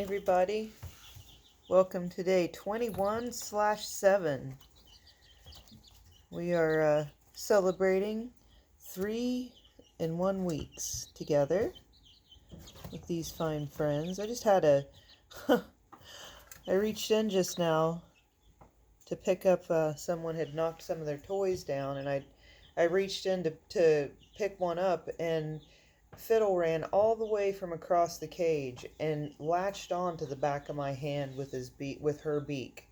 Hey everybody, welcome to day 21/7. We are celebrating 3 in 1 weeks together with these fine friends. I just had I reached in just now to pick up, someone had knocked some of their toys down, and I reached in to pick one up, and Fiddle ran all the way from across the cage and latched onto the back of my hand with her beak.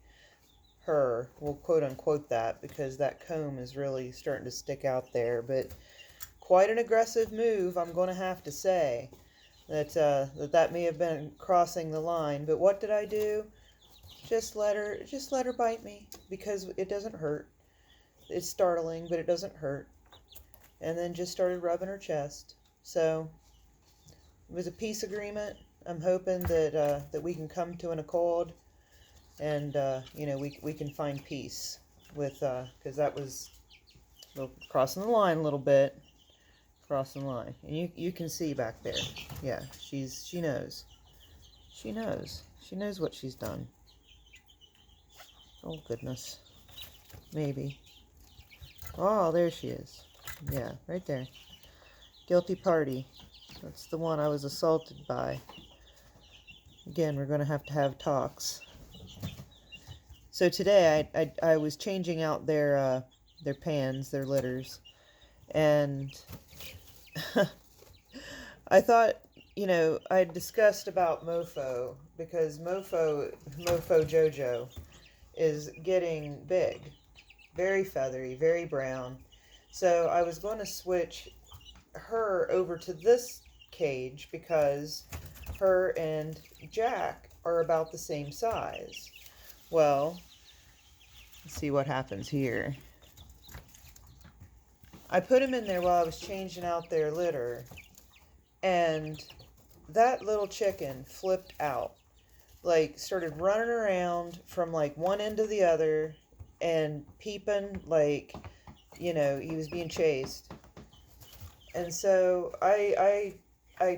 We'll quote unquote that because that comb is really starting to stick out there, but quite an aggressive move, I'm going to have to say. That may have been crossing the line, but what did I do? Just let her bite me because it doesn't hurt. It's startling, but it doesn't hurt. And then just started rubbing her chest. So it was a peace agreement. I'm hoping that we can come to an accord, and we can find peace with because that was crossing the line a little bit, crossing the line, and you can see back there. Yeah, she knows what she's done. Oh goodness, maybe. Oh, there she is. Yeah, right there. Guilty party. That's the one I was assaulted by. Again, we're going to have talks. So today I was changing out their pans, their litters, and I thought, I discussed about Mofo, because Mofo Jojo is getting big, very feathery, very brown. So I was going to switch her over to this cage because her and Jack are about the same size. Well, let's see what happens here. I put him in there while I was changing out their litter, and that little chicken flipped out, started running around from one end to the other and peeping he was being chased. And so I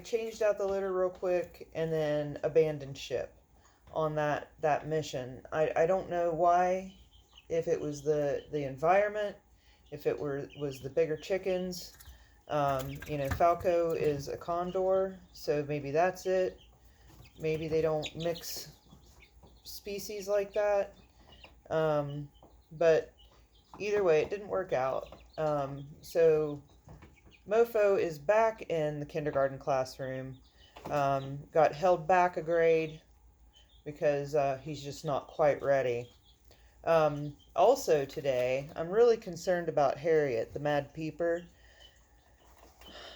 changed out the litter real quick and then abandoned ship on that mission. I don't know why, if it was the environment, if it was the bigger chickens. Falco is a condor, so maybe that's it. Maybe they don't mix species like that. But either way, it didn't work out. So Mofo is back in the kindergarten classroom. Got held back a grade because he's just not quite ready. Also today, I'm really concerned about Harriet, the Mad Peeper.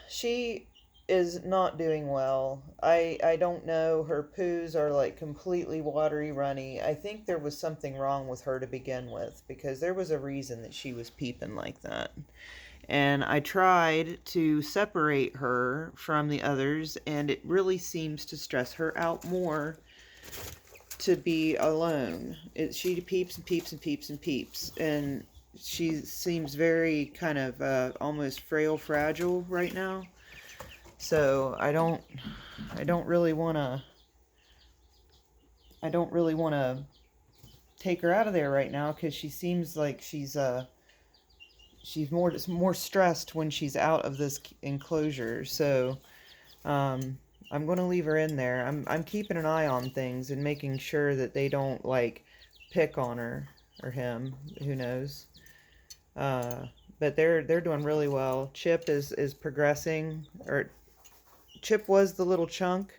She is not doing well. I don't know. Her poos are completely watery, runny. I think there was something wrong with her to begin with, because there was a reason that she was peeping like that. And I tried to separate her from the others, and it really seems to stress her out more to be alone. She peeps and peeps and peeps and peeps, and she seems very kind of almost frail, fragile right now. So I don't really want to take her out of there right now, because she seems like she's more stressed when she's out of this enclosure. So I'm going to leave her in there. I'm keeping an eye on things and making sure that they don't pick on her or him. Who knows? But they're doing really well. Chip is progressing. Or Chip was the little chunk,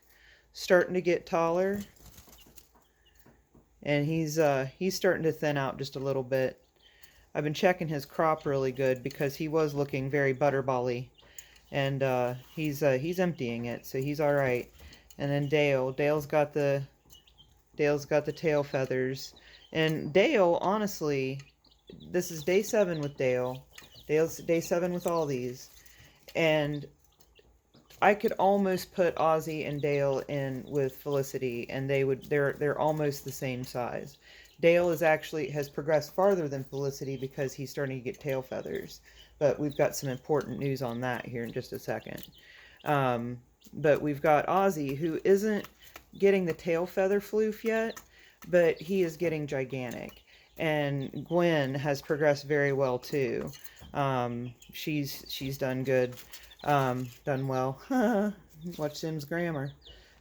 starting to get taller, and he's starting to thin out just a little bit. I've been checking his crop really good because he was looking very butterball-y, and he's emptying it, so he's all right. And then Dale's got the tail feathers, and Dale, honestly, this is day 7 with Dale. Dale's day 7 with all these, and I could almost put Ozzy and Dale in with Felicity, and they're almost the same size. Dale has progressed farther than Felicity because he's starting to get tail feathers, but we've got some important news on that here in just a second. But we've got Ozzy, who isn't getting the tail feather floof yet, but he is getting gigantic. And Gwen has progressed very well too. She's done good, done well. Watch Sim's grammar.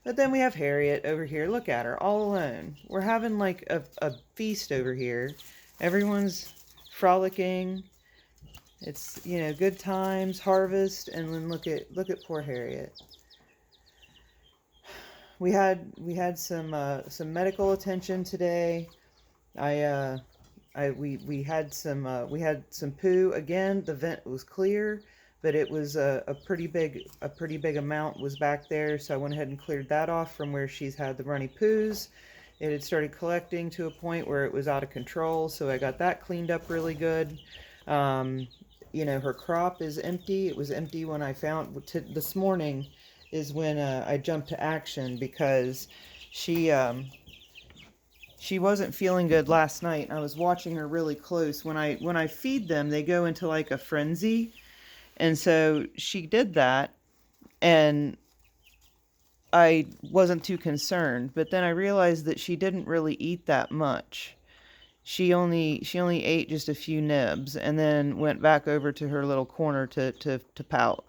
But then we have Harriet over here. Look at her, all alone. We're having like a feast over here. Everyone's frolicking. It's, you know, good times, harvest, and then look at poor Harriet. We had some medical attention today. We had some poo again. The vent was clear, but it was a pretty big amount was back there, so I went ahead and cleared that off from where she's had the runny poos. It had started collecting to a point where it was out of control, so I got that cleaned up really good. You know, her crop is empty. It was empty when I found this morning is when I jumped to action, because she wasn't feeling good last night. I was watching her really close. When I feed them, they go into like a frenzy. And so she did that, and I wasn't too concerned. But then I realized that she didn't really eat that much. She only ate just a few nibs and then went back over to her little corner to pout.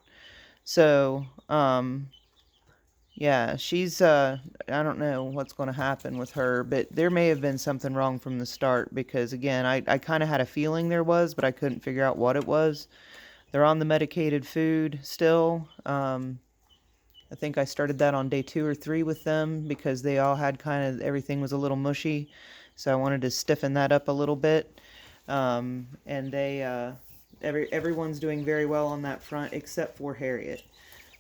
So, yeah, she's, I don't know what's going to happen with her, but there may have been something wrong from the start, because, again, I kind of had a feeling there was, but I couldn't figure out what it was. They're on the medicated food still. I think I started that on day 2 or 3 with them, because they all had everything was a little mushy, so I wanted to stiffen that up a little bit. And everyone's doing very well on that front, except for Harriet.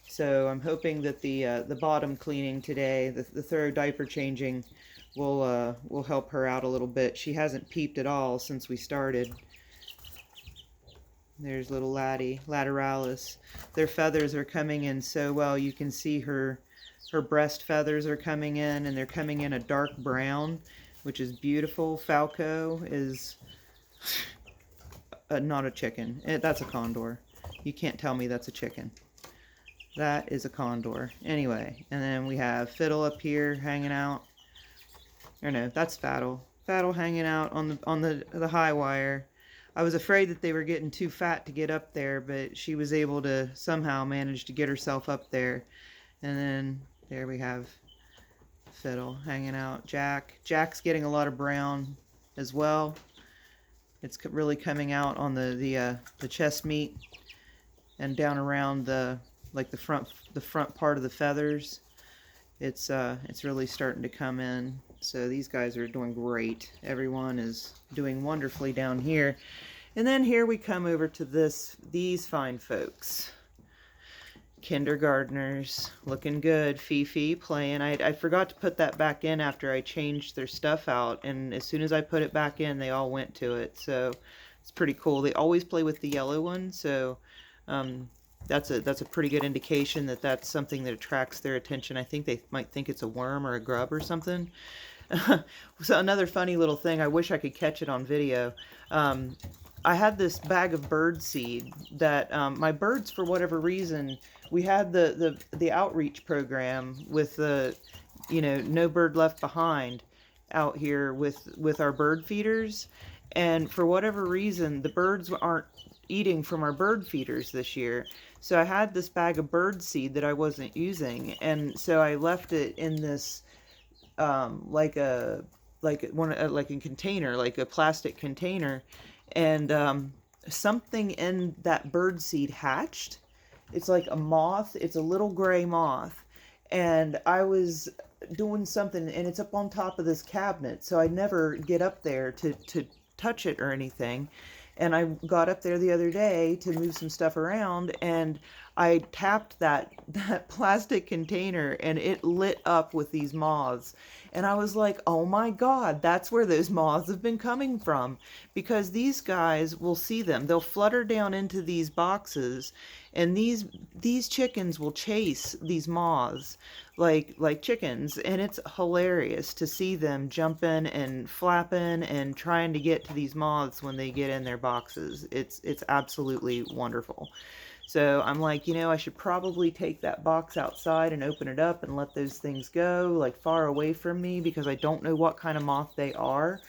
So I'm hoping that the bottom cleaning today, the thorough diaper changing, will help her out a little bit. She hasn't peeped at all since we started. There's little Laddie, Lateralus. Their feathers are coming in so well. You can see her breast feathers are coming in, and they're coming in a dark brown, which is beautiful. Falco is not a chicken. That's a condor. You can't tell me that's a chicken. That is a condor. Anyway, and then we have Fiddle up here hanging out. Or no, that's Faddle. Faddle hanging out on the high wire. I was afraid that they were getting too fat to get up there, but she was able to somehow manage to get herself up there. And then there we have Fiddle hanging out. Jack's getting a lot of brown as well. It's really coming out on the chest meat and down around the front part of the feathers. It's really starting to come in. So these guys are doing great. Everyone is doing wonderfully down here. And then here we come over to these fine folks. Kindergartners, looking good. Fifi playing. I forgot to put that back in after I changed their stuff out, and as soon as I put it back in, they all went to it. So it's pretty cool. They always play with the yellow one, so that's a pretty good indication that that's something that attracts their attention. I think they might think it's a worm or a grub or something. So another funny little thing, I wish I could catch it on video. I had this bag of bird seed that my birds, for whatever reason, we had the outreach program with the, you know, No Bird Left Behind out here with our bird feeders, and for whatever reason the birds aren't eating from our bird feeders this year. So I had this bag of bird seed that I wasn't using, and so I left it in this like a container, like a plastic container, and something in that bird seed hatched. It's like a moth. It's a little gray moth, and I was doing something, and it's up on top of this cabinet, so I never get up there to touch it or anything. And I got up there the other day to move some stuff around, and I tapped that plastic container, and it lit up with these moths. And I was like, oh my God, that's where those moths have been coming from. Because these guys will see them. They'll flutter down into these boxes, and these chickens will chase these moths like chickens. And it's hilarious to see them jumping and flapping and trying to get to these moths when they get in their boxes. It's absolutely wonderful. So I'm like, you know, I should probably take that box outside and open it up and let those things go, like, far away from me, because I don't know what kind of moth they are.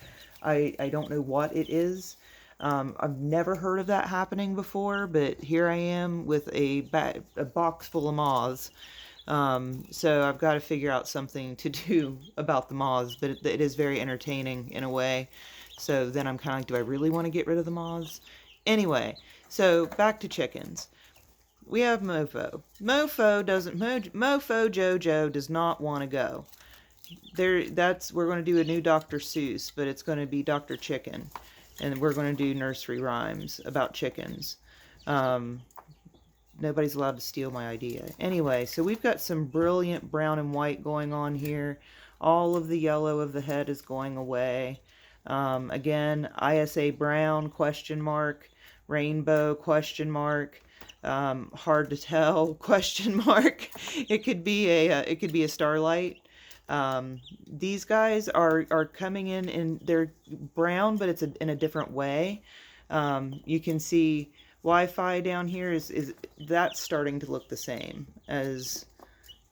I don't know what it is. I've never heard of that happening before, but here I am with a box full of moths. So I've got to figure out something to do about the moths, but it is very entertaining in a way. So then I'm kind of like, do I really want to get rid of the moths? Anyway, so back to chickens. We have Mofo. Mofo Jojo does not want to go. We're going to do a new Dr. Seuss, but it's going to be Dr. Chicken, and we're going to do nursery rhymes about chickens. Nobody's allowed to steal my idea. Anyway, so we've got some brilliant brown and white going on here. All of the yellow of the head is going away. Again, ISA brown, question mark, rainbow, question mark, hard to tell, question mark. It could be a starlight. These guys are coming in and they're brown, but it's in a different way. You can see Wi-Fi down here is that's starting to look the same as,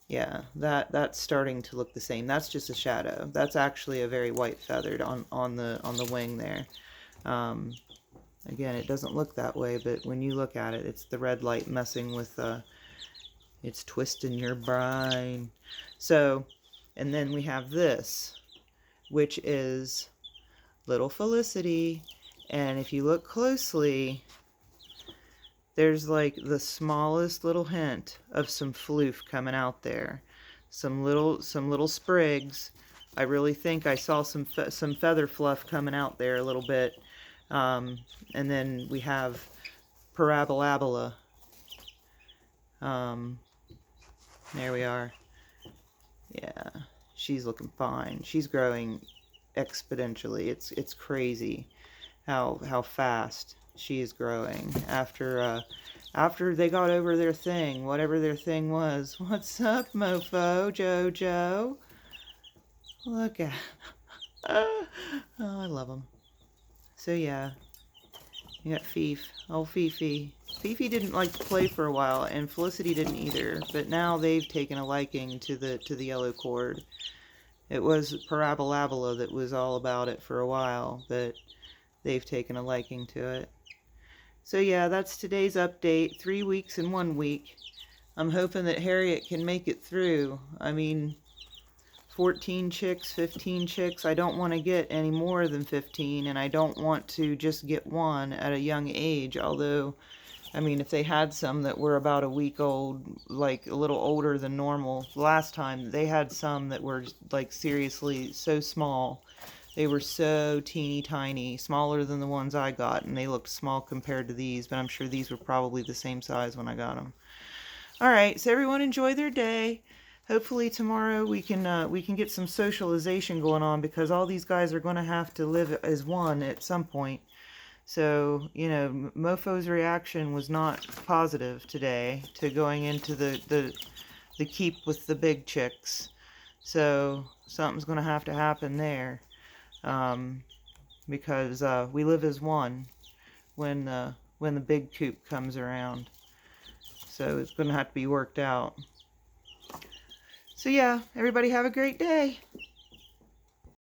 yeah, that's starting to look the same. That's just a shadow. That's actually a very white feathered on the wing there. Again, it doesn't look that way, but when you look at it, it's the red light messing with it's twisting your brain. So, and then we have this, which is little Felicity, and if you look closely, there's like the smallest little hint of some floof coming out there. Some little sprigs. I really think I saw some feather fluff coming out there a little bit. And then we have Parabola. There we are. Yeah, she's looking fine. She's growing exponentially. It's crazy how fast she is growing after they got over their thing, whatever their thing was. What's up, Mofo Jojo? Look at oh, I love them. So yeah, you got Fief. Oh, Fifi. Fifi didn't like to play for a while, and Felicity didn't either, but now they've taken a liking to the yellow cord. It was Parabola that was all about it for a while, but they've taken a liking to it. So yeah, that's today's update. 3 weeks and 1 week. I'm hoping that Harriet can make it through. I mean, 14 chicks, 15 chicks. I don't want to get any more than 15, and I don't want to just get one at a young age. Although, I mean, if they had some that were about a week old, like a little older than normal, last time they had some that were like seriously so small. They were so teeny tiny, smaller than the ones I got, and they looked small compared to these, but I'm sure these were probably the same size when I got them. Alright, so everyone enjoy their day. Hopefully tomorrow we can get some socialization going on, because all these guys are going to have to live as one at some point. So, you know, Mofo's reaction was not positive today to going into the keep with the big chicks. So something's going to have to happen there. Because we live as one when the big coop comes around. So it's going to have to be worked out. So yeah, everybody have a great day.